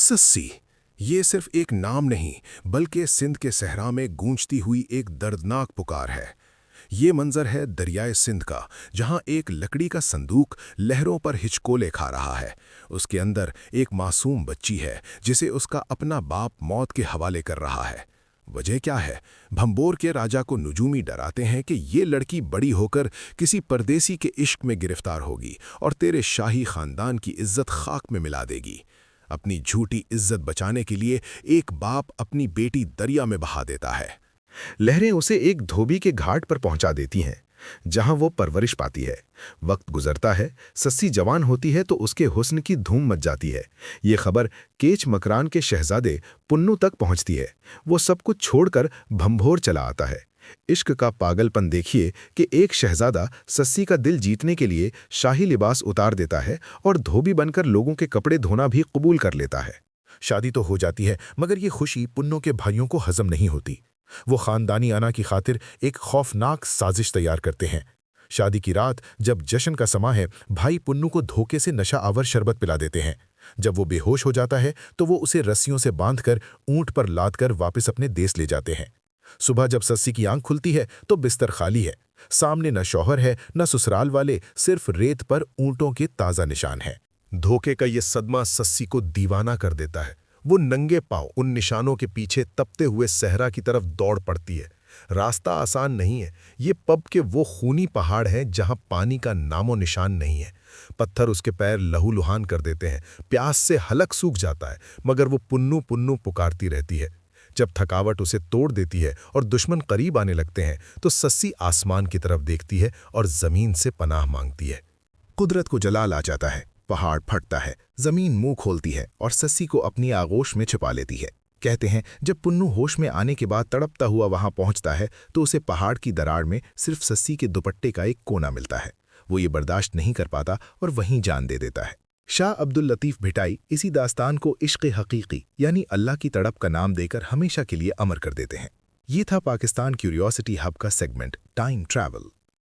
सस्सी, ये सिर्फ एक नाम नहीं बल्कि सिंध के सहरा में गूंजती हुई एक दर्दनाक पुकार है। ये मंजर है दरियाए सिंध का, जहां एक लकड़ी का संदूक लहरों पर हिचकोले खा रहा है। उसके अंदर एक मासूम बच्ची है जिसे उसका अपना बाप मौत के हवाले कर रहा है। वजह क्या है? भंबोर के राजा को नजूमी डराते हैं कि ये लड़की बड़ी होकर किसी परदेसी के इश्क में गिरफ्तार होगी और तेरे शाही खानदान की इज्जत खाक में मिला देगी। अपनी झूठी इज्जत बचाने के लिए एक बाप अपनी बेटी दरिया में बहा देता है। लहरें उसे एक धोबी के घाट पर पहुंचा देती हैं, जहां वो परवरिश पाती है। वक्त गुजरता है, सस्सी जवान होती है तो उसके हुस्न की धूम मच जाती है। ये खबर केच मकरान के शहजादे पुन्नू तक पहुंचती है। वो सब कुछ छोड़कर भंभोर चला आता है। इश्क का पागलपन देखिए कि एक शहजादा सस्सी का दिल जीतने के लिए शाही लिबास उतार देता है और धोबी बनकर लोगों के कपड़े धोना भी कबूल कर लेता है। शादी तो हो जाती है, मगर ये खुशी पुन्नू के भाइयों को हजम नहीं होती। वो खानदानी आना की खातिर एक खौफनाक साजिश तैयार करते हैं। शादी की रात जब जश्न का समा है, भाई पुन्नू को धोखे से नशा आवर शरबत पिला देते हैं। जब वो बेहोश हो जाता है तो वो उसे रस्सियों से बांधकर ऊंट पर लादकर वापस अपने देश ले जाते हैं। सुबह जब सस्सी की आंख खुलती है तो बिस्तर खाली है। सामने न शौहर है न ससुराल वाले, सिर्फ रेत पर ऊंटों के ताज़ा निशान हैं। धोखे का ये सदमा सस्सी को दीवाना कर देता है। वो नंगे पांव उन निशानों के पीछे तपते हुए सहरा की तरफ दौड़ पड़ती है। रास्ता आसान नहीं है। ये पब के वो खूनी पहाड़ हैं जहां पानी का नामो निशान नहीं है। पत्थर उसके पैर लहूलुहान कर देते हैं। प्यास से हलक सूख जाता है, मगर वो पुन्नू पुन्नू पुकारती रहती है। जब थकावट उसे तोड़ देती है और दुश्मन करीब आने लगते हैं तो सस्सी आसमान की तरफ देखती है और जमीन से पनाह मांगती है। कुदरत को जलाल आ जाता है। पहाड़ फटता है, जमीन मुंह खोलती है और सस्सी को अपनी आगोश में छिपा लेती है। कहते हैं जब पुन्नू होश में आने के बाद तड़पता हुआ वहां पहुंचता है तो उसे पहाड़ की दरार में सिर्फ सस्सी के दुपट्टे का एक कोना मिलता है। वो ये बर्दाश्त नहीं कर पाता और वहीं जान दे देता है। शाह अब्दुल लतीफ भिटाई इसी दास्तान को इश्क़ हकीकी यानी अल्लाह की तड़प का नाम देकर हमेशा के लिए अमर कर देते हैं। ये था पाकिस्तान क्यूरियोसिटी हब का सेगमेंट टाइम ट्रैवल।